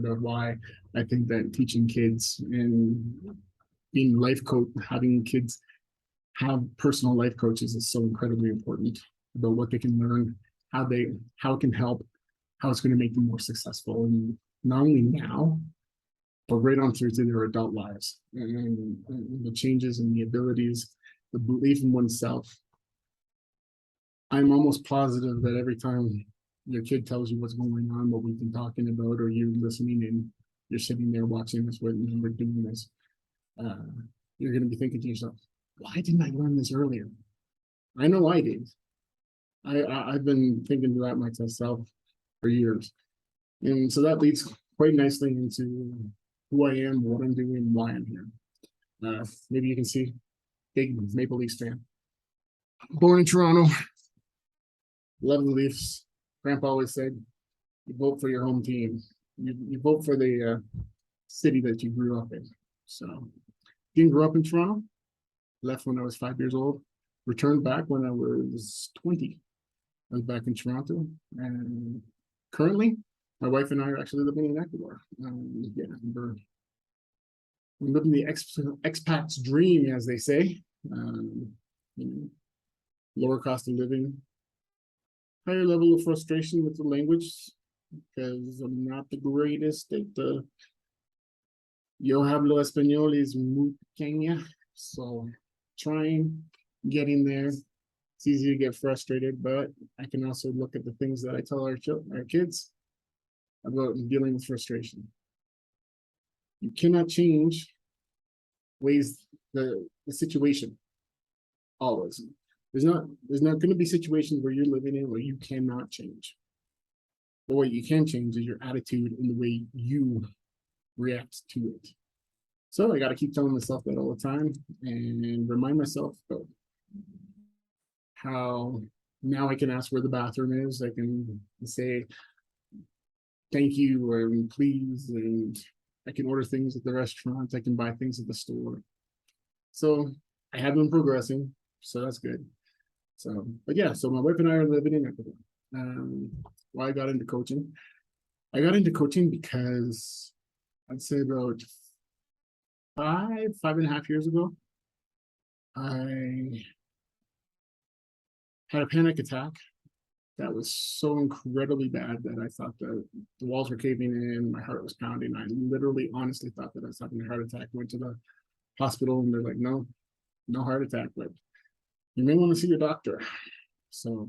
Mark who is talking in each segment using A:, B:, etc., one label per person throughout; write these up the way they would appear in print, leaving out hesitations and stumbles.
A: about why I think that teaching kids and being life coach, having kids have personal life coaches is so incredibly important about what they can learn, how it can help, how it's going to make them more successful, and not only now, but right on through to their adult lives, and the changes and the abilities, the belief in oneself. I'm almost positive that every time your kid tells you what's going on, what we've been talking about, or you're listening and you're sitting there watching this, when we're doing this, you're going to be thinking to yourself, why didn't I learn this earlier? I know I did. I've been thinking that myself for years. And so that leads quite nicely into who I am, what I'm doing, why I'm here. Maybe you can see, big Maple Leafs fan. Born in Toronto, love the Leafs. Grandpa always said, you vote for your home team. You vote for the city that you grew up in. So, didn't grow up in Toronto. Left when I was 5 years old. Returned back when I was 20. I was back in Toronto. And currently, my wife and I are actually living in Ecuador. Yeah, we're living the expat's dream, as they say. You know, lower cost of living, higher level of frustration with the language, because I'm not the greatest at the yo hablo español is muy pequeña, so trying, getting there. It's easy to get frustrated, but I can also look at the things that I tell our kids about dealing with frustration. You cannot change the situation always. There's not going to be situations where you're living in where you cannot change. But what you can change is your attitude and the way you react to it. So I got to keep telling myself that all the time and remind myself about how now I can ask where the bathroom is. I can say thank you and please, and I can order things at the restaurant. I can buy things at the store. So I have been progressing, so that's good. So, but yeah, so my wife and I are living in Ecuador. Why I got into coaching? I got into coaching because I'd say about 5.5 years ago, I had a panic attack that was so incredibly bad that I thought that the walls were caving in, my heart was pounding. I literally, honestly thought that I was having a heart attack. Went to the hospital and they're like, no heart attack, but you may want to see your doctor. So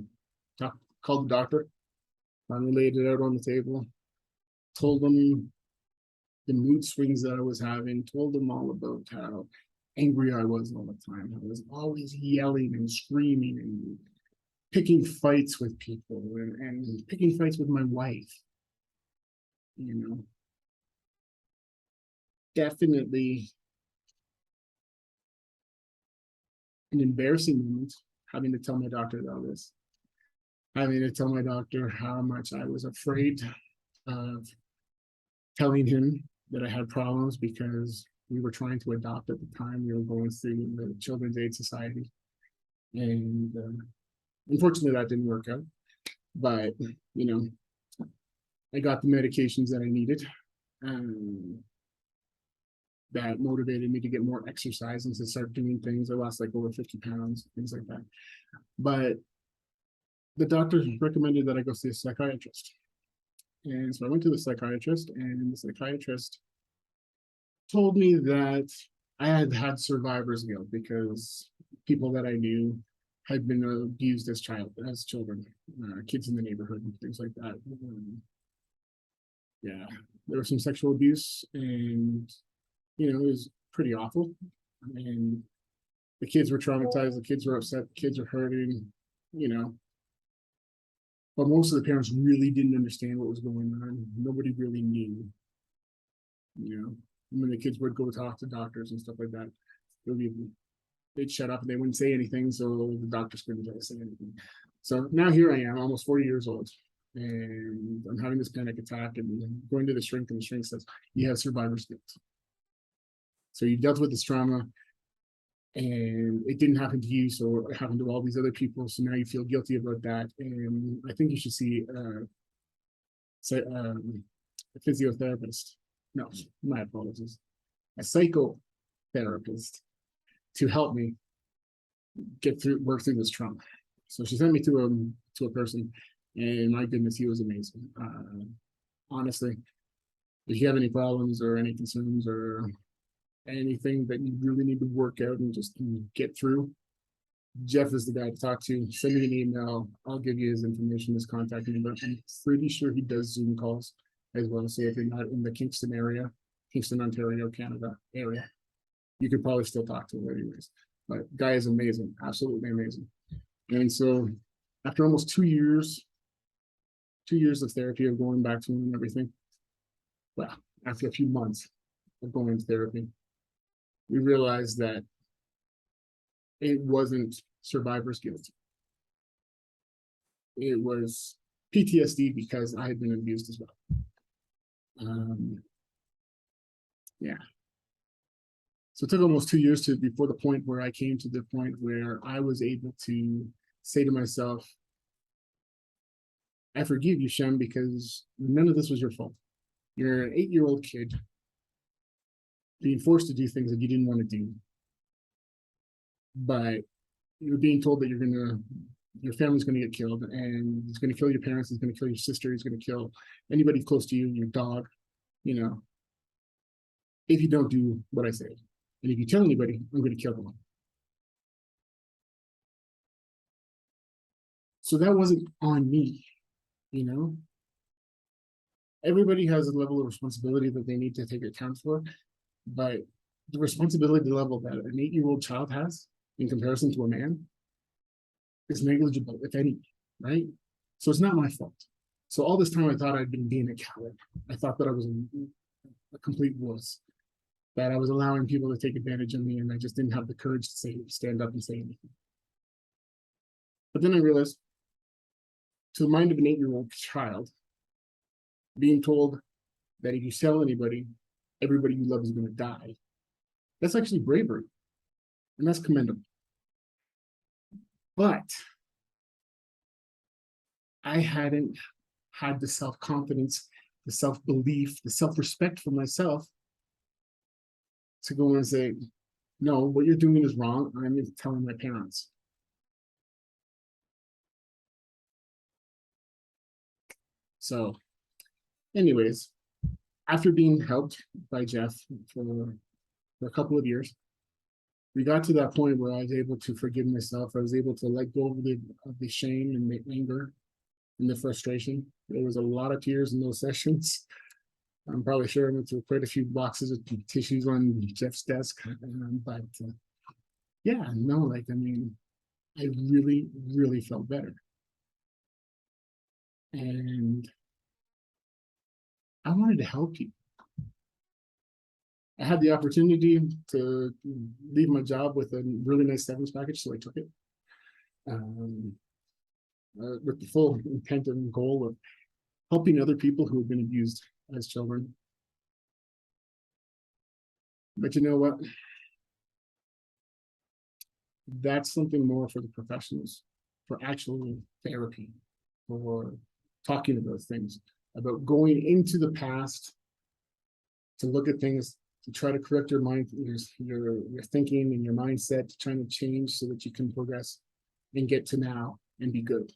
A: called the doctor, finally laid it out on the table, told them the mood swings that I was having, told them all about how angry I was all the time. I was always yelling and screaming and picking fights with people and picking fights with my wife. You know, definitely an embarrassing moment having to tell my doctor about this, having to tell my doctor how much I was afraid of telling him that I had problems because we were trying to adopt at the time. We were going through the Children's Aid Society. And unfortunately, that didn't work out. But, you know, I got the medications that I needed. That motivated me to get more exercise and to start doing things. I lost like over 50 pounds, things like that. But the doctor recommended that I go see a psychiatrist. And so I went to the psychiatrist, and the psychiatrist told me that I had survivor's guilt because people that I knew had been abused as children, kids in the neighborhood and things like that. Yeah, there was some sexual abuse, and you know, it was pretty awful. And the kids were traumatized, the kids were upset, the kids were hurting, you know. But most of the parents really didn't understand what was going on. Nobody really knew, you know. When the kids would go talk to doctors and stuff like that, they'd shut up and they wouldn't say anything, so the doctors couldn't really say anything. So now here I am, almost 40 years old, and I'm having this panic attack and going to the shrink, and the shrink says, you have survivor's guilt. So you dealt with this trauma and it didn't happen to you, so it happened to all these other people. So now you feel guilty about that. And I think you should see a physiotherapist. No, my apologies. A psychotherapist to help me work through this trauma. So she sent me to a person, and my goodness, he was amazing. Honestly, if you have any problems or any concerns or anything that you really need to work out and just get through, Jeff is the guy to talk to. Send me an email. I'll give you his information, his contact number. I'm pretty sure he does Zoom calls as well. So if you're not in the Kingston area, Kingston, Ontario, Canada area, you could probably still talk to him anyways. But guy is amazing, absolutely amazing. And so after almost 2 years of therapy, of going back to him and everything, well, after a few months of going to therapy, we realized that it wasn't survivor's guilt. It was PTSD because I had been abused as well. Yeah. So it took almost 2 years before the point where I came to the point where I was able to say to myself, I forgive you, Shem, because none of this was your fault. You're an 8-year-old kid being forced to do things that you didn't want to do. But you're being told that your family's going to get killed, and it's going to kill your parents, it's going to kill your sister, it's going to kill anybody close to you, your dog, if you don't do what I say. And if you tell anybody, I'm going to kill them. So that wasn't on me, Everybody has a level of responsibility that they need to take account for, but the responsibility level that an 8-year-old child has in comparison to a man is negligible, if any, right? So it's not my fault. So all this time I thought I'd been being a coward. I thought that I was a complete wuss, that I was allowing people to take advantage of me, and I just didn't have the courage to stand up and say anything. But then I realized, to the mind of an 8-year-old child, being told that if you tell anybody, everybody you love is going to die, that's actually bravery, and that's commendable. But I hadn't had the self-confidence, the self-belief, the self-respect for myself to go and say, no, what you're doing is wrong. I'm telling my parents. So anyways, after being helped by Jeff for a couple of years, we got to that point where I was able to forgive myself. I was able to let go of the shame and the anger and the frustration. There was a lot of tears in those sessions. I'm probably sure I went through quite a few boxes of tissues on Jeff's desk. But yeah, no, I really, really felt better. And I wanted to help you. I had the opportunity to leave my job with a really nice severance package, so I took it. With the full intent and goal of helping other people who have been abused as children. But you know what? That's something more for the professionals, for actual therapy, for talking about things, about going into the past to look at things, to try to correct your mind, your thinking and your mindset, trying to change so that you can progress and get to now and be good.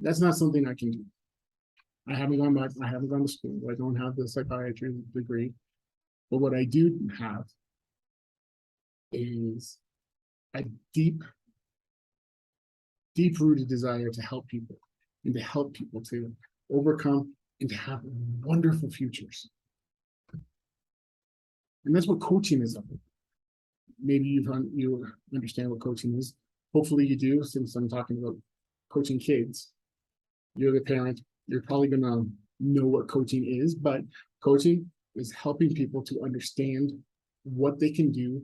A: That's not something I can do. I haven't gone back, I haven't gone to school, I don't have the psychiatry degree. But what I do have is a deep-rooted desire to help people, and to help people to overcome and to have wonderful futures. And that's what coaching is about. Maybe you understand what coaching is. Hopefully you do, since I'm talking about coaching kids. You're the parent, you're probably gonna know what coaching is, but coaching is helping people to understand what they can do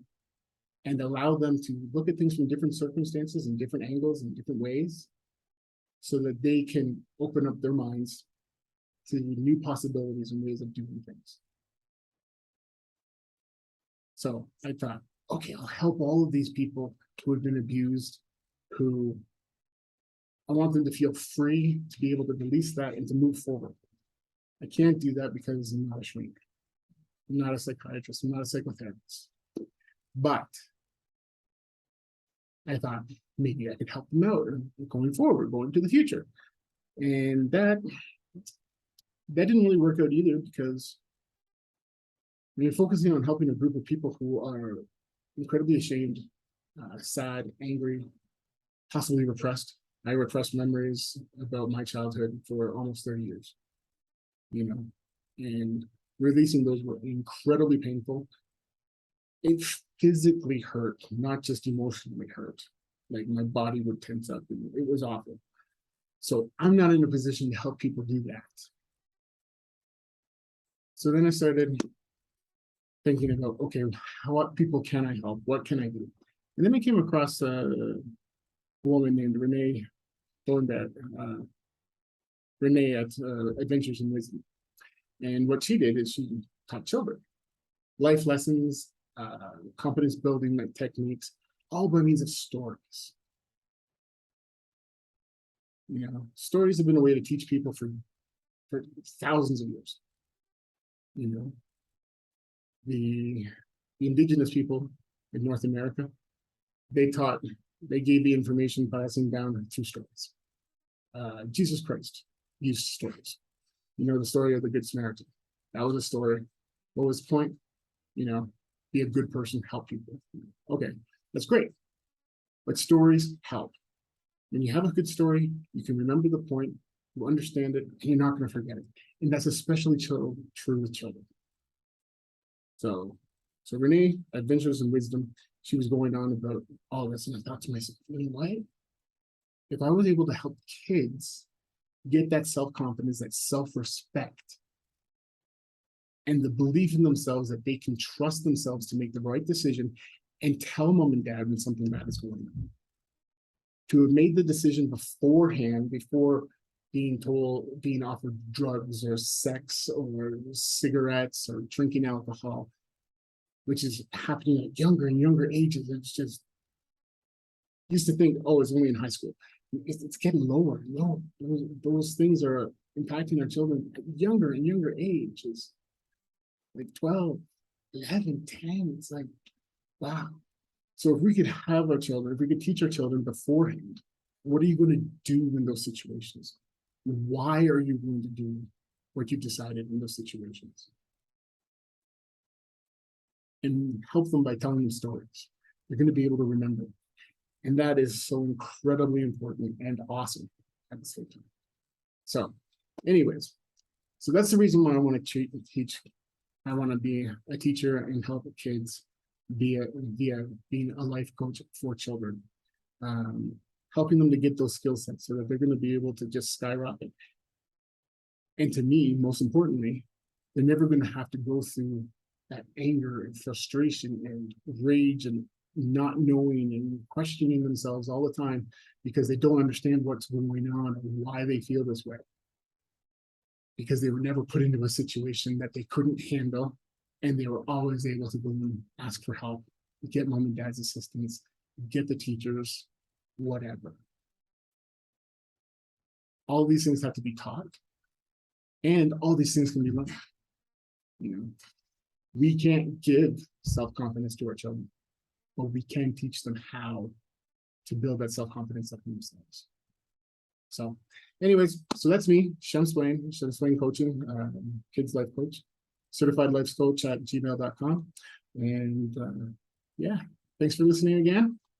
A: and allow them to look at things from different circumstances and different angles and different ways so that they can open up their minds to new possibilities and ways of doing things. So I thought, okay, I'll help all of these people who have been abused, who want them to feel free to be able to release that and to move forward. I can't do that because I'm not a shrink. I'm not a psychiatrist. I'm not a psychotherapist. But I thought maybe I could help them out going forward, going to the future. And that didn't really work out either, because when you're focusing on helping a group of people who are incredibly ashamed, sad, angry, possibly repressed. I repressed memories about my childhood for almost 30 years, and releasing those were incredibly painful. It physically hurt, not just emotionally hurt. Like my body would tense up, and it was awful. So I'm not in a position to help people do that. So then I started thinking about, okay, what people can I help? What can I do? And then I came across a woman named Renee Renee at Adventures in Wisdom. And what she did is she taught children life lessons, confidence building techniques, all by means of stories. Stories have been a way to teach people for thousands of years. The indigenous people in North America, they gave the information passing down through stories. Jesus Christ used stories. The story of the Good Samaritan. That was a story. What was the point? Be a good person, help people. Okay, that's great. But stories help. When you have a good story, you can remember the point, you understand it, and you're not going to forget it. And that's especially true with children. So Renee, Adventures in Wisdom, she was going on about all this, and I thought to myself, what? If I was able to help kids get that self-confidence, that self-respect, and the belief in themselves that they can trust themselves to make the right decision and tell mom and dad when something bad is going on. To have made the decision beforehand, before being offered drugs or sex or cigarettes or drinking alcohol, which is happening at younger and younger ages. It's just, used to think, oh, it's only in high school. It's getting lower and lower. Those things are impacting our children at younger and younger ages, like 12, 11, 10. It's like, wow. So if we could have our children, if we could teach our children beforehand, what are you going to do in those situations? Why are you going to do what you decided in those situations? And help them by telling them stories. They're going to be able to remember. And that is so incredibly important and awesome at the same time. So anyways, so that's the reason why I want to teach. I want to be a teacher and help kids via being a life coach for children. Helping them to get those skill sets so that they're going to be able to just skyrocket. And to me, most importantly, they're never going to have to go through that anger and frustration and rage and not knowing and questioning themselves all the time because they don't understand what's going on and why they feel this way. Because they were never put into a situation that they couldn't handle, and they were always able to go and ask for help, get mom and dad's assistance, get the teachers, whatever. All these things have to be taught, and all these things can be learned. We can't give self-confidence to our children, but we can teach them how to build that self-confidence up in themselves. So anyways, so that's me, Shem Spillane, Shem Spillane Coaching, Kids Life Coach, certified life coach at gmail.com. And yeah, thanks for listening again.